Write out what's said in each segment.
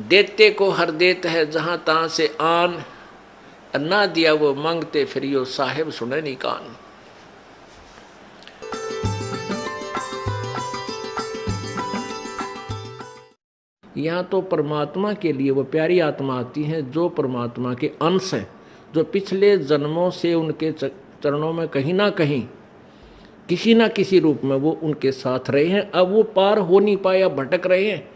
देते को हर देत है जहां तहां से आन, ना दिया वो मांगते फिर यो साहेब सुने नहीं कान। यहाँ तो परमात्मा के लिए वो प्यारी आत्मा आती है जो परमात्मा के अंश हैं, जो पिछले जन्मों से उनके चरणों में कहीं ना कहीं किसी ना किसी रूप में वो उनके साथ रहे हैं। अब वो पार हो नहीं पाए, अब भटक रहे हैं,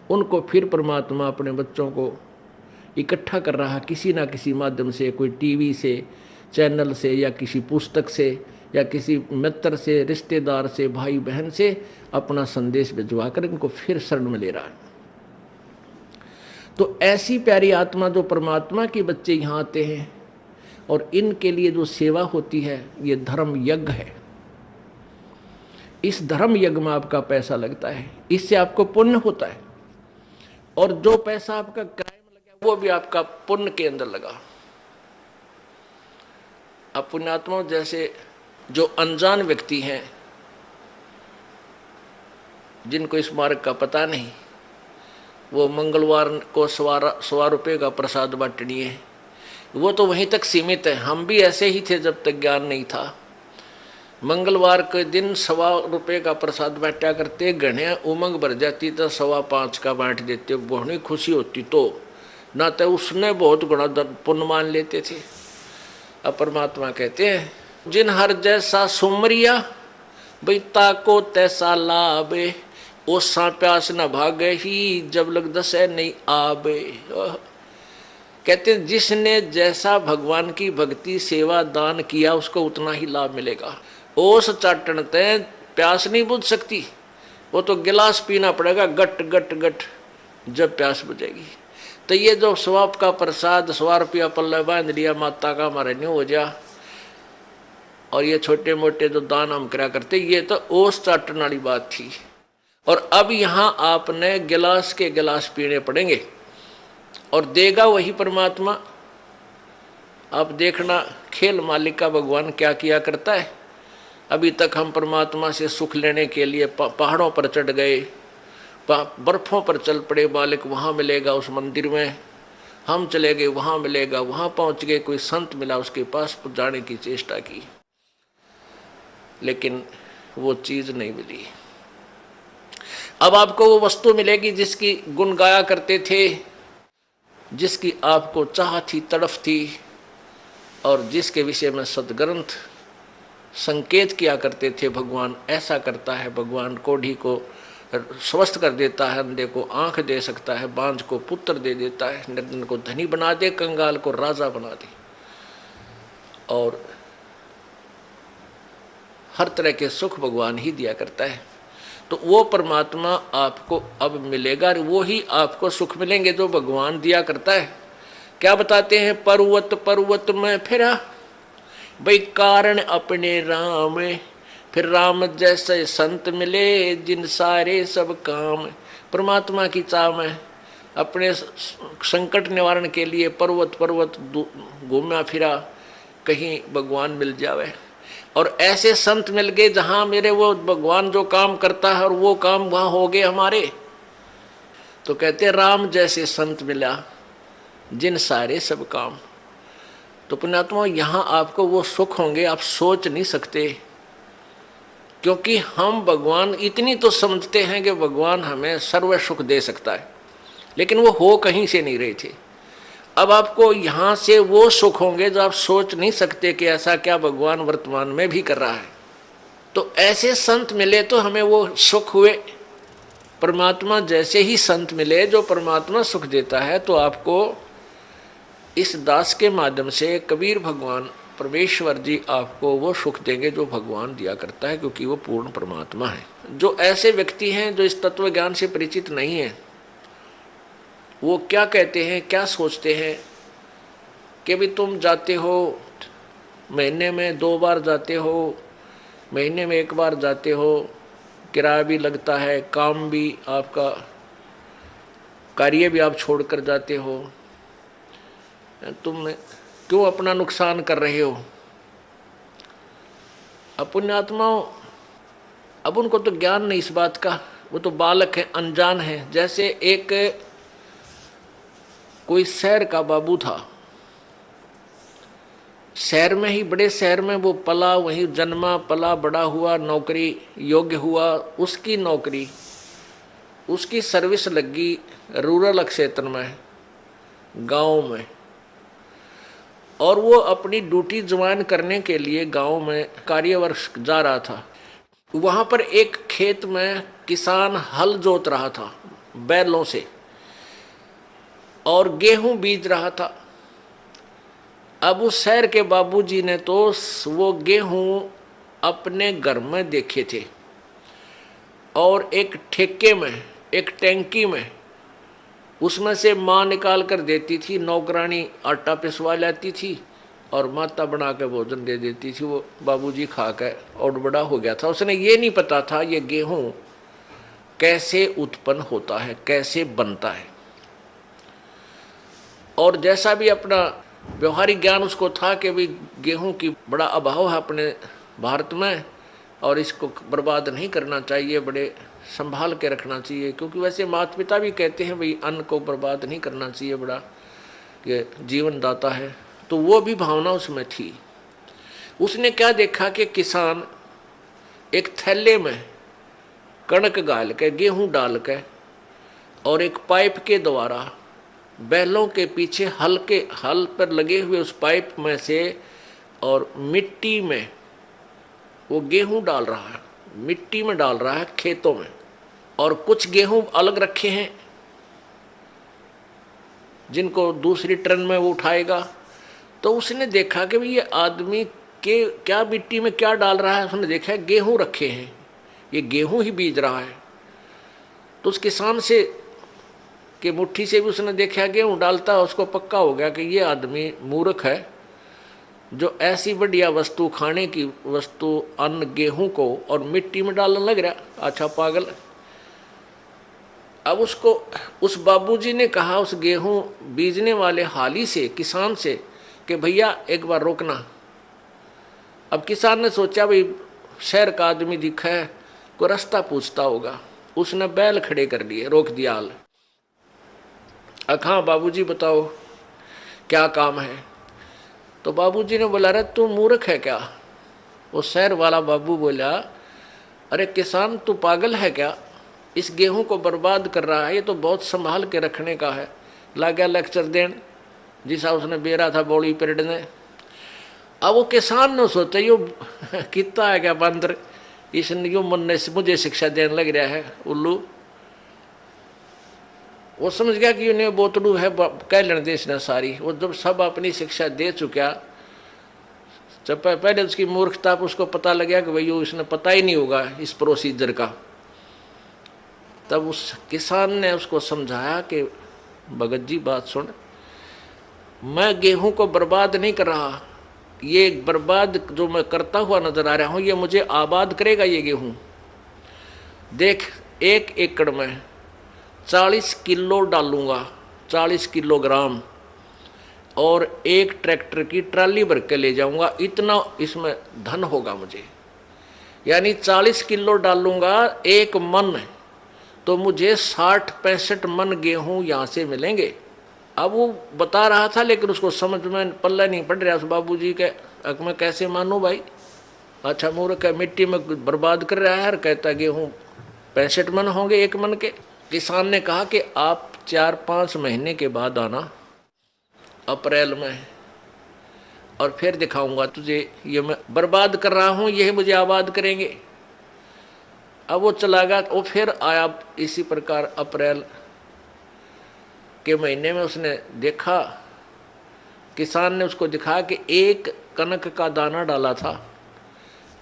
उनको फिर परमात्मा अपने बच्चों को इकट्ठा कर रहा किसी ना किसी माध्यम से, कोई टीवी से, चैनल से, या किसी पुस्तक से, या किसी मित्र से, रिश्तेदार से, भाई बहन से अपना संदेश भिजवा कर इनको फिर शरण में ले रहा है। तो ऐसी प्यारी आत्मा जो परमात्मा के बच्चे यहाँ आते हैं और इनके लिए जो सेवा होती है, ये धर्म यज्ञ है। इस धर्म यज्ञ में आपका पैसा लगता है, इससे आपको पुण्य होता है, और जो पैसा आपका किराए में लगा वो भी आपका पुण्य के अंदर लगा। अब पुण्यात्माओं, जैसे जो अनजान व्यक्ति हैं जिनको इस मार्ग का पता नहीं, वो मंगलवार को 100 रुपये का प्रसाद बांटनी है, वो तो वहीं तक सीमित है। हम भी ऐसे ही थे जब तक ज्ञान नहीं था। मंगलवार के दिन 100 रुपये का प्रसाद बांटा करते, घने उमंग भर जाती तो 5.25 का बांट देते, बहुत खुशी होती, तो ना तो उसने बहुत गुणा पुण्य मान लेते थे। अब परमात्मा कहते हैं, जिन हर जैसा सुमरिया बैता को तैसा लाभे, ओसा प्यास न भागे ही जब लग दसे नहीं आबे। कहते हैं जिसने जैसा भगवान की भक्ति सेवा दान किया उसको उतना ही लाभ मिलेगा। ओस चाटन ते प्यास नहीं बुझ सकती, वो तो गिलास पीना पड़ेगा गट गट गट जब प्यास बुझेगी। तो ये जो स्वाप का प्रसाद 100 रुपया पल्ले बांध लिया माता का हमारे नहीं हो जा, और ये छोटे मोटे जो दान हम करा करते, ये तो ओस चाटन वाली बात थी। और अब यहाँ आपने गिलास के गिलास पीने पड़ेंगे, और देगा वही परमात्मा। आप देखना खेल मालिक का भगवान क्या किया करता है। अभी तक हम परमात्मा से सुख लेने के लिए पहाड़ों पर चढ़ गए, बर्फों पर चल पड़े, मालिक वहाँ मिलेगा उस मंदिर में, हम चले गए वहाँ मिलेगा, वहाँ पहुँच गए, कोई संत मिला उसके पास जाने की चेष्टा की, लेकिन वो चीज़ नहीं मिली। अब आपको वो वस्तु मिलेगी जिसकी गुण गाया करते थे, जिसकी आपको चाह थी, तड़फ थी, और जिसके विषय में सदग्रंथ संकेत किया करते थे। भगवान ऐसा करता है, भगवान कोढ़ी को स्वस्थ कर देता है, अंधे को आंख दे सकता है, बांझ को पुत्र दे देता है, निर्धन को धनी बना दे, कंगाल को राजा बना दे, और हर तरह के सुख भगवान ही दिया करता है। तो वो परमात्मा आपको अब मिलेगा, वो ही आपको सुख मिलेंगे जो भगवान दिया करता है। क्या बताते हैं, पर्वत पर्वत में फिरा भाई कारण अपने राम, फिर राम जैसे संत मिले जिन सारे सब काम। परमात्मा की चाह में अपने संकट निवारण के लिए पर्वत पर्वत घूमा फिरा, कहीं भगवान मिल जावे, और ऐसे संत मिल गए जहाँ मेरे वो भगवान जो काम करता है और वो काम वहाँ हो गए हमारे। तो कहते राम जैसे संत मिला जिन सारे सब काम। तो पुण्यात्मा, यहाँ आपको वो सुख होंगे आप सोच नहीं सकते, क्योंकि हम भगवान इतनी तो समझते हैं कि भगवान हमें सर्व सुख दे सकता है, लेकिन वो हो कहीं से नहीं रहे थे। अब आपको यहाँ से वो सुख होंगे जो आप सोच नहीं सकते कि ऐसा क्या भगवान वर्तमान में भी कर रहा है। तो ऐसे संत मिले तो हमें वो सुख हुए। परमात्मा जैसे ही संत मिले जो परमात्मा सुख देता है, तो आपको इस दास के माध्यम से कबीर भगवान परमेश्वर जी आपको वो सुख देंगे जो भगवान दिया करता है, क्योंकि वो पूर्ण परमात्मा है। जो ऐसे व्यक्ति हैं जो इस तत्व ज्ञान से परिचित नहीं है, वो क्या कहते हैं, क्या सोचते हैं कि भी तुम जाते हो, महीने में 2 बार जाते हो, महीने में 1 बार जाते हो, किराया भी लगता है, काम भी आपका, कार्य भी आप छोड़कर जाते हो, तुम क्यों अपना नुकसान कर रहे हो। अब पुण्यात्माओं, अब उनको तो ज्ञान नहीं इस बात का, वो तो बालक है, अनजान है। जैसे एक कोई शहर का बाबू था, शहर में ही, बड़े शहर में वो पला, वहीं जन्मा पला बड़ा हुआ, नौकरी योग्य हुआ, उसकी नौकरी, उसकी सर्विस लगी रूरल क्षेत्र में, गांव में, और वो अपनी ड्यूटी ज्वाइन करने के लिए गांव में कार्यवर्ष जा रहा था। वहां पर एक खेत में किसान हल जोत रहा था बैलों से और गेहूं बीज रहा था। अब उस शहर के बाबूजी ने तो वो गेहूं अपने घर में देखे थे और एक ठेके में, एक टैंकी में, उसमें से माँ निकाल कर देती थी, नौकरानी आटा पिसवा लाती थी और माता बना के भोजन दे देती थी। वो बाबूजी खा कर और बड़ा हो गया था। उसने ये नहीं पता था ये गेहूं कैसे उत्पन्न होता है, कैसे बनता है। और जैसा भी अपना व्यवहारिक ज्ञान उसको था कि भाई गेहूं की बड़ा अभाव है अपने भारत में और इसको बर्बाद नहीं करना चाहिए, बड़े संभाल के रखना चाहिए, क्योंकि वैसे माता पिता भी कहते हैं भाई अन्न को बर्बाद नहीं करना चाहिए, बड़ा ये जीवन दाता है। तो वो भी भावना उसमें थी। उसने क्या देखा कि किसान एक थैले में कणक गाल के, गेहूं डाल के और एक पाइप के द्वारा बैलों के पीछे हल पर लगे हुए उस पाइप में से और मिट्टी में वो गेहूं डाल रहा है, मिट्टी में डाल रहा है खेतों में, और कुछ गेहूं अलग रखे हैं जिनको दूसरी ट्रेन में वो उठाएगा। तो उसने देखा कि भाई ये आदमी के क्या मिट्टी में क्या डाल रहा है। उसने देखा गेहूं रखे हैं, ये गेहूं ही बीज रहा है। तो उस किसान से कि मुट्ठी से भी उसने देखा गेहूं डालता, उसको पक्का हो गया कि ये आदमी मूर्ख है जो ऐसी बढ़िया वस्तु, खाने की वस्तु, अन्न, गेहूं को और मिट्टी में डालने लग रहा, अच्छा पागल। अब उसको उस बाबूजी ने कहा उस गेहूं बीजने वाले हाली से, किसान से, कि भैया एक बार रोकना। अब किसान ने सोचा भाई शहर का आदमी दिखा है, कोई रास्ता पूछता होगा। उसने बैल खड़े कर लिए, रोक दिया हाल। हाँ बाबूजी बताओ क्या काम है। तो बाबूजी ने बोला अरे तू मूर्ख है क्या। वो शहर वाला बाबू बोला अरे किसान तू पागल है क्या, इस गेहूं को बर्बाद कर रहा है, ये तो बहुत संभाल के रखने का है। ला गया लेक्चर देन जिसा उसने बेरा था बोली पीरियड ने। अब वो किसान ने सोचा यो कितना है क्या बंदर, इसने यो मन ने मुझे शिक्षा देने लग रहा है उल्लू। वो समझ गया कि उन्हें बोतड़ू है कह लेने दे इसने सारी। वो जब सब अपनी शिक्षा दे चुका, जब पहले उसकी मूर्खता पर उसको पता लग गया कि भाई इसने पता ही नहीं होगा इस प्रोसीजर का, तब उस किसान ने उसको समझाया कि भगत जी बात सुन, मैं गेहूं को बर्बाद नहीं कर रहा, ये बर्बाद जो मैं करता हुआ नजर आ रहा हूं ये मुझे आबाद करेगा। ये गेहूं देख, 1 एकड़ में 40 किलो डालूंगा, 40 किलोग्राम, और एक ट्रैक्टर की ट्राली भर के ले जाऊंगा, इतना इसमें धन होगा मुझे। यानी 40 किलो डालूंगा 1 मन, तो मुझे 60-65 मन गेहूं यहाँ से मिलेंगे। अब वो बता रहा था लेकिन उसको समझ में पल्ला नहीं पड़ रहा उस बाबूजी के। अब मैं कैसे मानूं भाई, अच्छा मूर्ख है, मिट्टी में बर्बाद कर रहा है और कहता गेहूं 65 मन होंगे 1 मन के। किसान ने कहा कि आप 4-5 महीने के बाद आना, अप्रैल में, और फिर दिखाऊंगा तुझे ये मैं बर्बाद कर रहा हूं, यही मुझे आबाद करेंगे। अब वो चला गया। वो फिर आया इसी प्रकार अप्रैल के महीने में। उसने देखा, किसान ने उसको दिखाया कि 1 कनक का दाना डाला था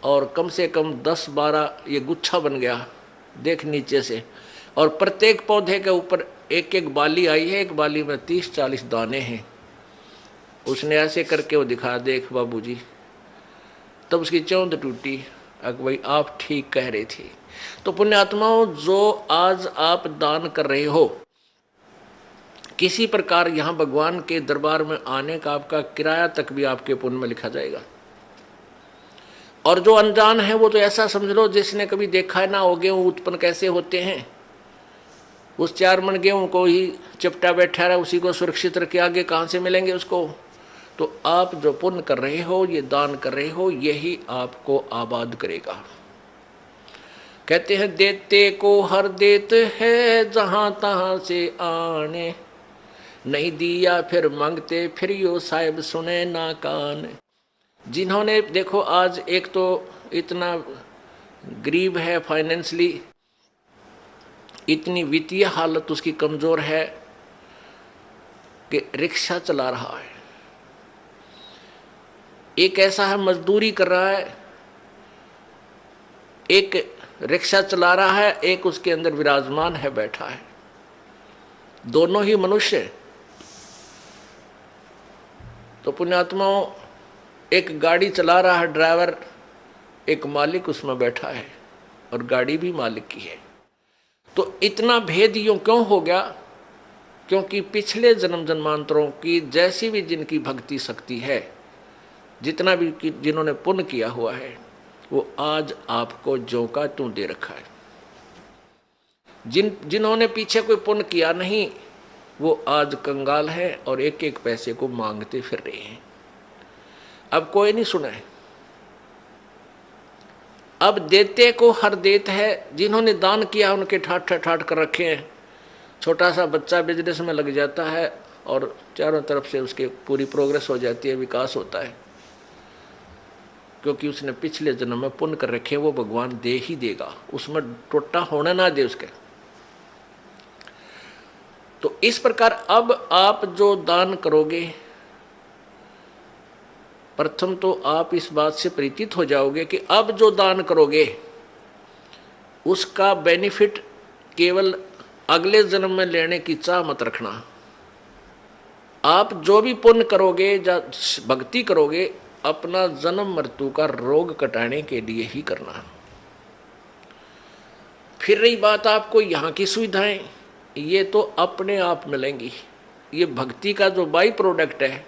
और कम से कम 10-12 ये गुच्छा बन गया, देख नीचे से, और प्रत्येक पौधे के ऊपर 1-1 बाली आई है, एक बाली में 30-40 दाने हैं। उसने ऐसे करके वो दिखा, देख बाबूजी। तब उसकी चौंध टूटी, भाई आप ठीक कह रहे थे। तो पुण्यात्माओं, जो आज आप दान कर रहे हो, किसी प्रकार यहाँ भगवान के दरबार में आने का आपका किराया तक भी आपके पुण्य में लिखा जाएगा। और जो अनजान है वो तो ऐसा समझ लो जिसने कभी देखा ना हो गेहूं उत्पन्न कैसे होते हैं, उस 4 मन गेहूं को ही चिपटा बैठा रहा, उसी को सुरक्षित रखे, आगे कहाँ से मिलेंगे उसको। तो आप जो पुण्य कर रहे हो, ये दान कर रहे हो, यही आपको आबाद करेगा। कहते हैं देते को हर देत है जहां तहां से आने, नहीं दिया फिर मांगते फिर यो साहिब सुने ना कान। जिन्होंने देखो आज एक तो इतना गरीब है, फाइनेंशियली इतनी वित्तीय हालत उसकी कमजोर है कि रिक्शा चला रहा है, एक ऐसा है मजदूरी कर रहा है, एक रिक्शा चला रहा है, एक उसके अंदर विराजमान है, बैठा है, दोनों ही मनुष्य। तो पुण्यात्माओं, एक गाड़ी चला रहा है ड्राइवर, एक मालिक उसमें बैठा है और गाड़ी भी मालिक की है। तो इतना भेद यूं क्यों हो गया? क्योंकि पिछले जन्म जन्मांतरों की जैसी भी जिनकी भक्ति शक्ति है, जितना भी जिन्होंने पुण्य किया हुआ है, वो आज आपको ज्यों का त्यों दे रखा है। जिन्होंने पीछे कोई पुण्य किया नहीं, वो आज कंगाल है और एक एक पैसे को मांगते फिर रहे हैं। अब कोई नहीं सुना है। अब देते को हर देत है। जिन्होंने दान किया उनके ठाट ठाट कर रखे हैं। छोटा सा बच्चा बिजनेस में लग जाता है और चारों तरफ से उसके पूरी प्रोग्रेस हो जाती है, विकास होता है, क्योंकि उसने पिछले जन्म में पुण्य कर रखे, वो भगवान दे ही देगा, उसमें टोटा होना ना दे उसके। तो इस प्रकार अब आप जो दान करोगे, प्रथम तो आप इस बात से परिचित हो जाओगे कि अब जो दान करोगे उसका बेनिफिट केवल अगले जन्म में लेने की चाह मत रखना। आप जो भी पुण्य करोगे या भक्ति करोगे, अपना जन्म मृत्यु का रोग कटाने के लिए ही करना। फिर रही बात आपको यहाँ की सुविधाएं, ये तो अपने आप मिलेंगी। ये भक्ति का जो बाई प्रोडक्ट है,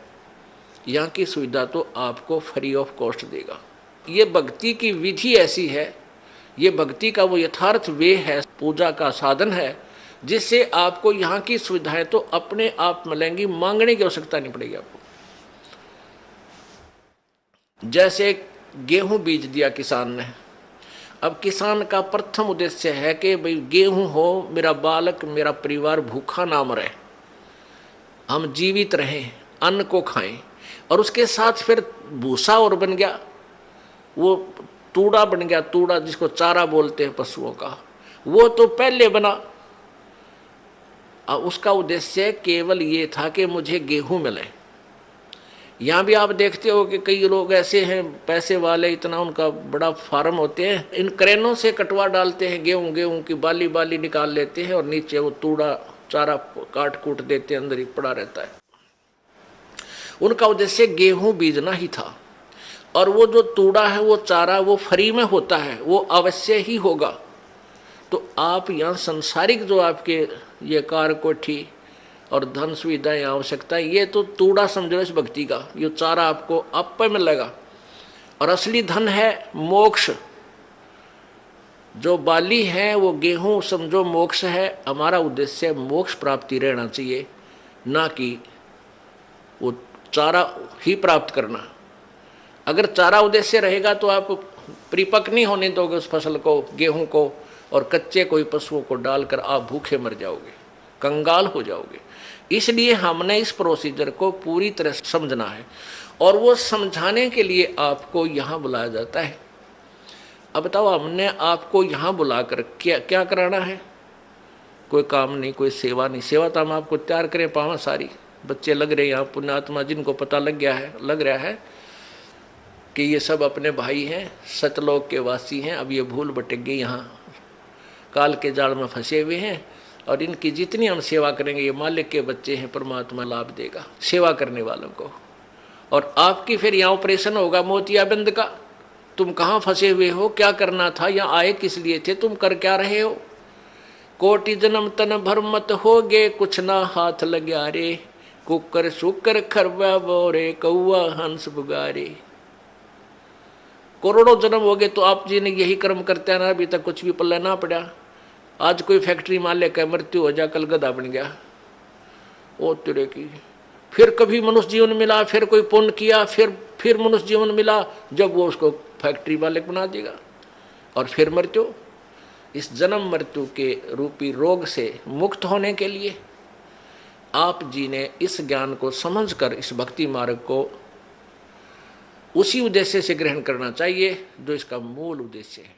यहाँ की सुविधा तो आपको फ्री ऑफ कॉस्ट देगा। ये भक्ति की विधि ऐसी है, ये भक्ति का वो यथार्थ वे है, पूजा का साधन है, जिससे आपको यहाँ की सुविधाएं तो अपने आप मिलेंगी, मांगने की आवश्यकता नहीं पड़ेगी आपको। जैसे गेहूं बीज दिया किसान ने, अब किसान का प्रथम उद्देश्य है कि भाई गेहूं हो, मेरा बालक मेरा परिवार भूखा ना मरे, हम जीवित रहें, अन्न को खाएं। और उसके साथ फिर भूसा और बन गया, वो तूड़ा बन गया, तूड़ा जिसको चारा बोलते हैं पशुओं का, वो तो पहले बना। उसका उद्देश्य केवल ये था कि मुझे गेहूं मिले। यहाँ भी आप देखते हो कि कई लोग ऐसे हैं पैसे वाले, इतना उनका बड़ा फार्म होते हैं, इन क्रेनों से कटवा डालते हैं गेहूं की बाली बाली निकाल लेते हैं और नीचे वो तूड़ा चारा काट कूट देते हैं, अंदर ही पड़ा रहता है। उनका उद्देश्य गेहूं बीजना ही था। और वो जो तूड़ा है, वो चारा, वो फ्री में होता है, वो अवश्य ही होगा। तो आप यहाँ संसारिक जो आपके ये कार कोठी और धन सुविधाएं आवश्यकता, ये तो तूड़ा समझो इस भक्ति का, ये चारा आपको आप पे मिलेगा। और असली धन है मोक्ष। जो बाली है वो गेहूं समझो मोक्ष है। हमारा उद्देश्य मोक्ष प्राप्ति रहना चाहिए, ना कि वो चारा ही प्राप्त करना। अगर चारा उद्देश्य रहेगा तो आप परिपक्व नहीं होने दोगे उस फसल को, गेहूं को, और कच्चे कोई पशुओं को डालकर आप भूखे मर जाओगे, कंगाल हो जाओगे। इसलिए हमने इस प्रोसीजर को पूरी तरह समझना है, और वो समझाने के लिए आपको यहाँ बुलाया जाता है। अब बताओ, हमने आपको यहाँ बुलाकर क्या क्या कराना है? कोई काम नहीं, कोई सेवा नहीं। सेवा तो हम आपको तैयार करें पावा सारी, बच्चे लग रहे हैं यहाँ, पुण्यात्मा जिनको पता लग रहा है कि ये सब अपने भाई हैं, सतलोक के वासी हैं। अब ये भूल भटक गई, यहाँ काल के जाल में फंसे हुए हैं, और इनकी जितनी हम सेवा करेंगे, ये मालिक के बच्चे हैं, परमात्मा लाभ देगा सेवा करने वालों को। और आपकी फिर यहाँ ऑपरेशन होगा मोतियाबिंद का। तुम कहाँ फंसे हुए हो, क्या करना था, यहाँ आए किस लिए थे, तुम कर क्या रहे हो? कोटि जन्म तन भर मत होगे, कुछ ना हाथ लग्या रे, कुकर शुकर खरबा बोरे, कौआ हंस बुगारे। करोड़ों जन्म हो गए तो आप जी ने यही कर्म करते हैं ना, अभी तक कुछ भी पल्ला ना पड़ा। आज कोई फैक्ट्री मालिक का मृत्यु हो जा, कल गधा बन गया, ओ तेरे की। फिर कभी मनुष्य जीवन मिला, फिर कोई पुण्य किया, फिर मनुष्य जीवन मिला, जब वो उसको फैक्ट्री मालिक बना देगा, और फिर मृत्यु। इस जन्म मृत्यु के रूपी रोग से मुक्त होने के लिए आप जी ने इस ज्ञान को समझकर इस भक्ति मार्ग को उसी उद्देश्य से ग्रहण करना चाहिए जो इसका मूल उद्देश्य है।